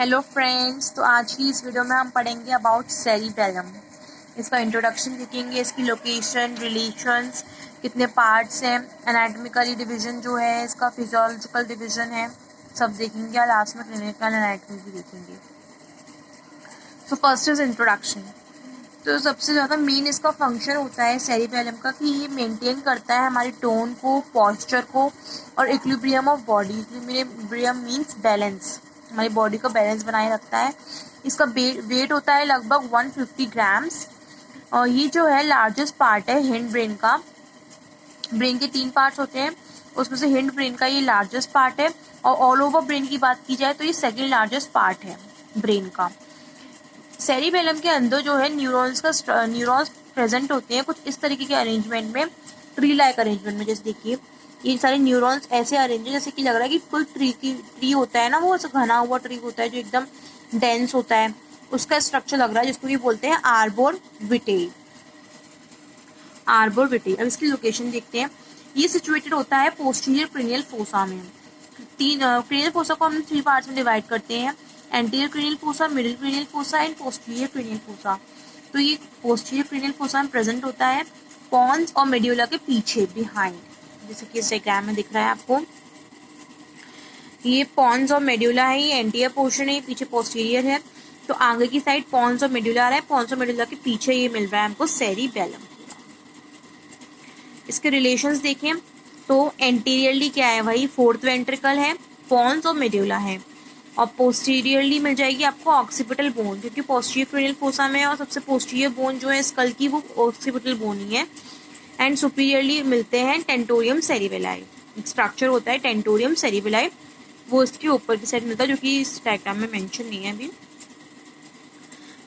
Hello friends, तो आज की इस वीडियो में हम पढ़ेंगे अबाउट सेरिबेलम। इसका इंट्रोडक्शन देखेंगे, इसकी लोकेशन, रिलेशंस, कितने पार्ट्स हैं, एनाटॉमिकली डिवीजन जो है इसका, फिजियोलॉजिकल डिवीजन है, सब देखेंगे और लास्ट में क्लिनिकल एनाटॉमी भी देखेंगे। So first is introduction. तो सबसे ज़्यादा मेन इसका फंक्शन होता है सेरिबेलम का कि ये मेंटेन करता है हमारी टोन को, पॉस्चर को और equilibrium of body. Equilibrium means balance, हमारी बॉडी को बैलेंस बनाए रखता है। इसका वेट होता है लगभग 150 ग्राम्स। और ये जो है लार्जेस्ट पार्ट है हिंड ब्रेन का। ब्रेन के 3 पार्ट्स होते हैं, उसमें से हिंड ब्रेन का ये लार्जेस्ट पार्ट है। और ऑल ओवर ब्रेन की बात की जाए तो ये सेकेंड लार्जेस्ट पार्ट है ब्रेन का। सेरिबेलम के अंदर जो है न्यूरॉन्स प्रेजेंट होते हैं कुछ इस तरीके के अरेंजमेंट में, ट्री लाइक अरेंजमेंट में। जैसे देखिए ये सारे न्यूरॉन्स ऐसे अरेंज है जैसे कि लग रहा है कि फुल ट्री होता है ना, वो ऐसा घना हुआ ट्री होता है जो एकदम डेंस होता है, उसका स्ट्रक्चर लग रहा है, जिसको ये बोलते हैं आर्बोर विटेई। अब इसकी लोकेशन देखते हैं। ये सिचुएटेड होता है पोस्टीरियर क्रेनियल फोसा में। क्रेनियल फोसा को हम 3 पार्ट्स में डिवाइड करते हैं, anterior cranial fossa, middle cranial fossa and posterior cranial fossa. तो ये पोस्टीरियर क्रेनियल फोसा में प्रेजेंट होता है पॉन्स और मेड्यूला के पीछे, बिहाइंड, जैसे कि इस डायग्राम में दिख रहा है आपको। ये पॉन्स और मेड्यूला है, ये एंटीरियर पोर्शन है, ये पीछे पोस्टीरियर है। तो आगे की साइड पॉन्स और मेड्यूला आ रहा है, पॉन्स और मेड्यूला के पीछे ये मिल रहा है हमको सेरिबेलम। इसके रिलेशंस देखें तो एंटीरियरली क्या है भाई, 4th वेंट्रिकल है, पॉन्स और मेड्यूला है। और पोस्टीरियरली मिल जाएगी आपको ऑक्सीपिटल बोन, क्योंकि पोस्टीरियर क्रेनियल फोसा में और सबसे पोस्टीरियर बोन जो है स्कल की, वो ऑक्सीपिटल बोन ही है। एंड सुपीरियरली मिलते हैं टेंटोरियम सेरिबेलाई। स्ट्रक्चर होता है टेंटोरियम सेरिबेलाई, वो इसके ऊपर की साइड मिलता है, जो कि इस डायग्राम में मेंशन नहीं है अभी।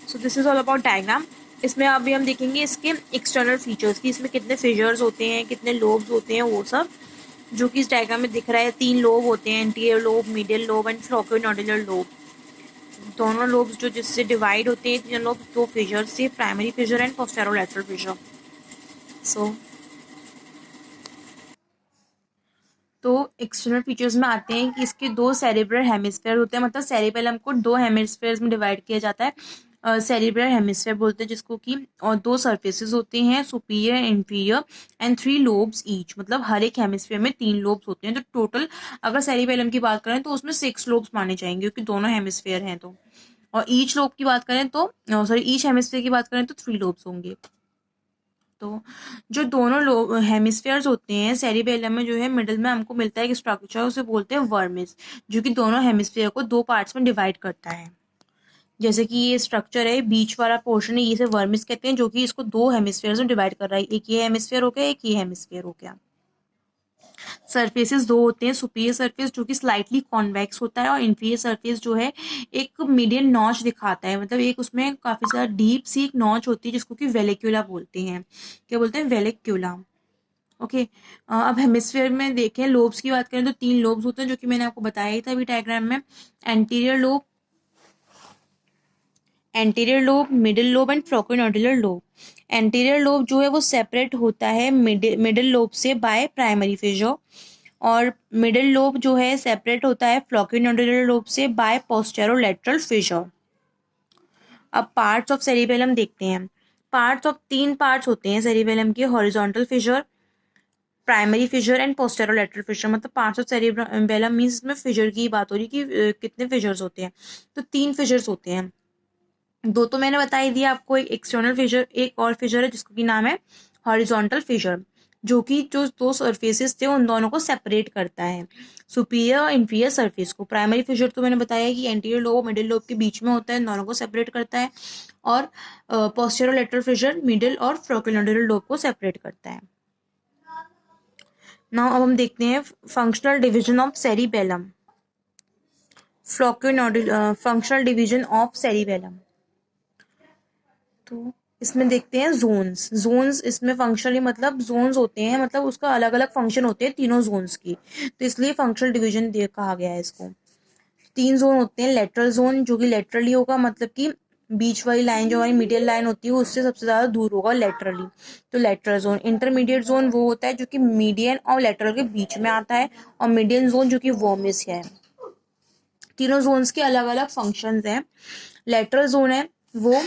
So this is all about diagram. इसमें अभी हम देखेंगे इसके एक्सटर्नल फीचर्स की, इसमें कितने फिशर्स होते हैं, कितने लोब्स होते हैं, वो सब जो कि इस डायग्राम में दिख रहा है। 3 लोब होते हैं, anterior lobe, middle lobe and flocculonodular lobe. दोनों लोब्स जो जिससे डिवाइड होते हैं 3 लोब, 2 फिशर्स से, primary fissure and posterolateral fissure. So तो एक्सटर्नल फीचर्स में आते हैं कि इसके 2 सेरिब्रल हेमिस्फेयर होते हैं, मतलब सेरिबेलम को 2 हेमिस्फेयर्स में डिवाइड किया जाता है। सेरिब्रल हेमिस्फेयर बोलते हैं जिसको कि, और 2 सर्फेसेस होते हैं, superior and inferior, and 3 lobes each, मतलब हर एक हेमिस्फेयर में 3 लोब्स होते हैं। तो टोटल अगर सेरिबेलम की बात करें तो उसमें 6 लोब्स माने जाएंगे, क्योंकि दोनों हेमिस्फेयर हैं। तो और ईच लोब की बात करें तो, सॉरी, ईच हेमिस्फेयर की बात करें तो 3 लोब्स होंगे। तो जो दोनों लोग हेमिस्फेयर्स होते हैं सेरिबेलम में, जो है मिडिल में हमको मिलता है एक स्ट्रक्चर, उसे बोलते हैं वर्मिस, जो कि दोनों हेमिस्फेयर को 2 पार्ट्स में डिवाइड करता है। जैसे कि ये स्ट्रक्चर है, बीच वाला पोर्शन है, ये से वर्मिस कहते हैं, जो कि इसको 2 हेमिस्फेयर्स में डिवाइड कर रहा है। एक ये हेमिस्फेयर हो गया, एक ये हेमिस्फेयर हो गया। सरफेसेस 2 होते हैं, सुपीरियर सरफेस जो कि स्लाइटली कॉन्वेक्स होता है, और इंफीरियर सरफेस जो है एक मीडियम नॉच दिखाता है, मतलब एक उसमें काफी ज्यादा डीप सी एक नॉच होती है, जिसको कि वेलिक्यूला बोलते हैं। क्या बोलते हैं? वेलिक्यूला। ओके। अब हेमिस्फेयर में देखें, लोब्स की बात करें तो 3 लोब्स होते हैं, जो कि मैंने आपको बताया ही था अभी डायग्राम में। Anterior lobe, middle lobe and flocculonodular lobe. Anterior lobe जो है वो सेपरेट होता है मिडिल लोब से बाय प्राइमरी फिशर, और मिडिल लोब जो है सेपरेट होता है फ्लोकोनोडुलर लोब से बाय पोस्टेरोलैटरल फिशर। अब पार्ट्स ऑफ सेरिबेलम देखते हैं। पार्ट्स ऑफ 3 पार्ट्स होते हैं सेरिबेलम के, horizontal fissure, primary fissure and posterolateral fissure. मतलब पार्ट्स ऑफ सेरिबेलम मींस इसमें फिशर की बात हो रही है कि कितने फिशर्स होते हैं। तो 3 फिशर्स होते हैं, 2 तो मैंने बता ही दिया आपको। एक एक्सटर्नल फिशर, एक और फिशर है जिसको की नाम है हॉरिजॉन्टल फिशर, जो कि जो 2 सरफेसेस थे उन दोनों को सेपरेट करता है, सुपीरियर और इंफीरियर सरफेस को। प्राइमरी फिशर तो मैंने बताया कि एंटीरियर लोब मिडिल लोब के बीच में होता है, इन दोनों को सेपरेट करता है। और पोस्टेरोलैटरल फिशर मिडिल और फ्लोकोनोडुलर लोब को सेपरेट करता है। नाउ अब हम देखते हैं functional division of cerebellum. Functional division of cerebellum, तो इसमें देखते हैं जोन्स इसमें फंक्शनली मतलब जोन्स होते हैं, मतलब उसका अलग अलग फंक्शन होते हैं तीनों जोन्स की, तो इसलिए फंक्शनल डिवीजन कहा गया है इसको। 3 जोन होते हैं। लेटरल जोन जो कि लेटरली होगा, मतलब कि बीच वाली लाइन जो हमारी मीडियल लाइन होती है उससे सबसे ज्यादा दूर होगा लेटरली, तो लेटरल जोन। इंटरमीडिएट जोन वो होता है जो कि मीडियन और लेटरल के बीच में आता है, और मीडियन जोन जो कि वर्मिस है। तीनों जोन्स के अलग अलग फंक्शंस हैं। लेटरल जोन है वो,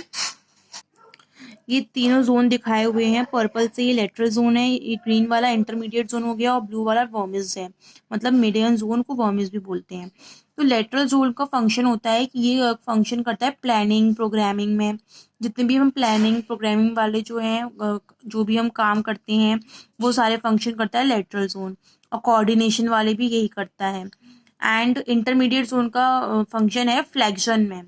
ये तीनों जोन दिखाए हुए हैं पर्पल से, ये लेटरल जोन है, ये ग्रीन वाला इंटरमीडिएट जोन हो गया, और ब्लू वाला वर्मिस है, मतलब मीडियन जोन को वर्मिस भी बोलते हैं। तो लेटरल जोन का फंक्शन होता है कि ये फंक्शन करता है प्लानिंग प्रोग्रामिंग में। जितने भी हम प्लानिंग प्रोग्रामिंग वाले जो हैं, जो भी हम काम करते हैं वो सारे फंक्शन करता है लेटरल जोन, और कोऑर्डिनेशन वाले भी यही करता है। एंड इंटरमीडिएट जोन का फंक्शन है फ्लेक्शन में।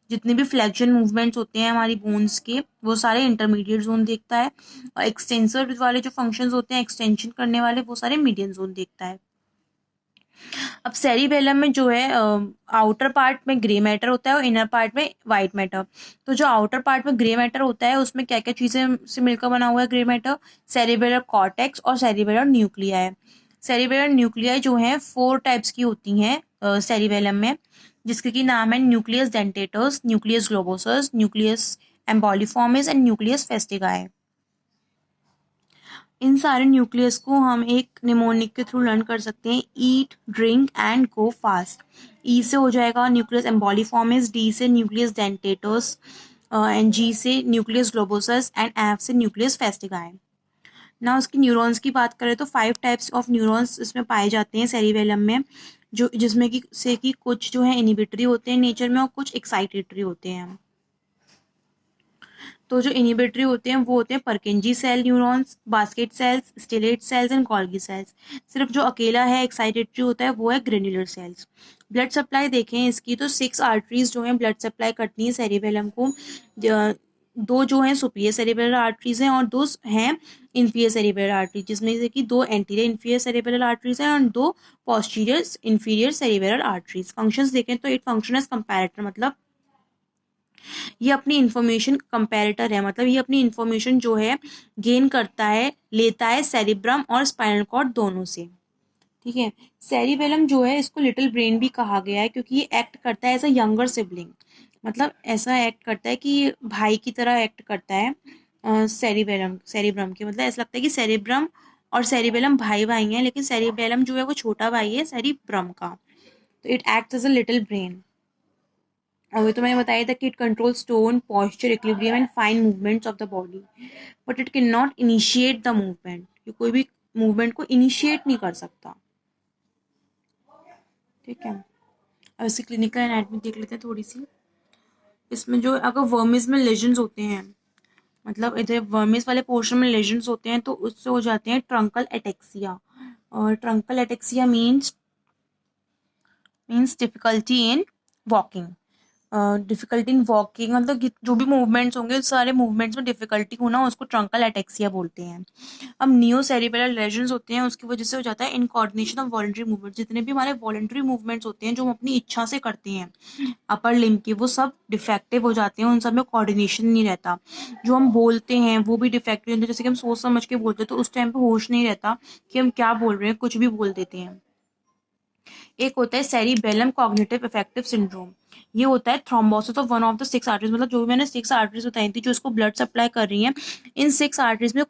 जितने भी फ्लेक्शन मूवमेंट्स होते हैं हमारी बोन्स के वो सारे इंटरमीडिएट जोन देखता है, और एक्सटेंसर वाले जो फंक्शंस होते हैं एक्सटेंशन करने वाले वो सारे मीडियन जोन देखता है। अब सेरिबेलम में जो है आउटर पार्ट में ग्रे मैटर होता है और इनर पार्ट में वाइट मैटर। तो जो आउटर पार्ट में ग्रे मैटर होता है उसमें क्या क्या चीज़ें से मिलकर बना हुआ है ग्रे मैटर? सेरिबेलर कॉर्टेक्स और सेरिबेलर न्यूक्लिया है। सेरिबेलर न्यूक्लिया जो है 4 टाइप्स की होती हैं सेरिबेलम में, जिसके की नाम है nucleus dentatus, nucleus globosus, nucleus emboliformis and nucleus fastigii. इन सारे न्यूक्लियस को हम एक निमोनिक के थ्रू लर्न कर सकते हैं, eat drink and go fast. E से हो जाएगा न्यूक्लियस एम्बॉलिफॉर्मिस, डी से न्यूक्लियस डेंटेटस, एंड जी से न्यूक्लियस ग्लोबोसस एंड एफ से न्यूक्लियस फेस्टिगाई। ना उसकी न्यूरॉन्स की बात करें तो 5 टाइप्स ऑफ न्यूरॉन्स इसमें पाए जाते हैं सेरिबेलम में, जो जिसमें कि कुछ जो है इनिबिटरी होते हैं नेचर में और कुछ एक्साइटेटरी होते हैं। तो जो इनिबिटरी होते हैं वो होते हैं Purkinje cell neurons, basket cells, stellate cells and Golgi cells. सिर्फ जो अकेला है एक्साइटेटरी होता है वो है ग्रेन्युलर सेल्स। ब्लड सप्लाई देखें इसकी तो 6 आर्टरीज जो हैं ब्लड सप्लाई करती हैं सेरिबेलम को। 2 जो हैं सुपीरियर सेरिबेलर आर्टरीज हैं और 2 हैं इन्फीरियर सेरिबेलर आर्टरीज, जिसमें से कि 2 एंटीरियर इन्फीरियर सेरिबेलर आर्टरीज हैं और 2 posterior inferior cerebellar arteries. Functions देखें तो इट फंक्शन एज कंपैरेटर, मतलब ये अपनी इंफॉर्मेशन कंपैरेटर है, मतलब ये अपनी इंफॉर्मेशन जो है गेन करता है, लेता है सेरिब्रम और स्पाइनल कॉर्ड दोनों से। ठीक है, सेरिबेलम जो है इसको लिटिल ब्रेन भी कहा गया है क्योंकि ये एक्ट करता है एज अ यंगर सिबलिंग, मतलब ऐसा एक्ट करता है कि भाई की तरह एक्ट करता है। सेरिब्रम के मतलब ऐसा लगता है कि सेरिब्रम और सेरिबेलम भाई भाई हैं, लेकिन सेरिबेलम जो है वो छोटा भाई है सेरिब्रम का। तो it act as a little brain. और तो मैंने बताया था कि it control tone, posture, equilibrium and fine movements of the body, but it can not initiate the movement. ये कोई भी मूवमेंट को इनिशिएट नहीं कर सकता। ठीक है, अब इसकी क्लिनिकल एनाटॉमी देख लेते हैं थोड़ी सी। इसमें जो अगर वर्मिस में लेजन्स होते हैं, मतलब इधर वर्मिस वाले पोर्शन में लेजन्स होते हैं तो उससे हो जाते हैं ट्रंकल एटेक्सिया। और truncal ataxia means difficulty in walking. Difficulty in walking मतलब जो भी मूवमेंट्स होंगे सारे मूवमेंट्स में डिफिकल्टी होना उसको ट्रंकल एटेक्सिया बोलते हैं। अब नियो सेरिबेलर लेजन्स होते हैं उसकी वजह से हो जाता है इनकोऑर्डिनेशन ऑफ वॉलंटरी मूवमेंट। जितने भी हमारे वॉलंटरी मूवमेंट्स होते हैं जो हम अपनी इच्छा से करते हैं अपर लिम्ब के, वो सब डिफेक्टिव हो जाते हैं, उन सब में कोऑर्डिनेशन नहीं रहता। जो हम बोलते हैं वो भी डिफेक्टिव होते हैं, जैसे कि हम सोच समझ के बोलते हैं तो उस टाइम पे होश नहीं रहता कि हम क्या बोल रहे हैं, कुछ भी बोल देते हैं। एक होता है सेरिबेलम कॉग्निटिव इफेक्टिव सिंड्रोम। ये होता है thrombosis of one of the 6 arteries, मतलब जो भी मैंने 6 आर्टरीज बताई थी जो इसको ब्लड सप्लाई कर रही हैं, इन 6 आर्टरीज में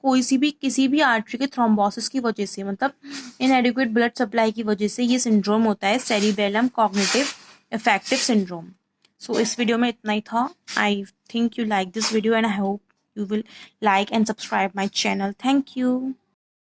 किसी भी आर्टरी के थ्रोम्बोसिस की वजह से, मतलब इनएडिक्वेट ब्लड सप्लाई की वजह से ये सिंड्रोम होता है सेरिबेलम कॉग्निटिव इफेक्टिव सिंड्रोम। सो इस वीडियो में इतना ही था। I think you like this video and I hope you will like and subscribe my channel. Thank you.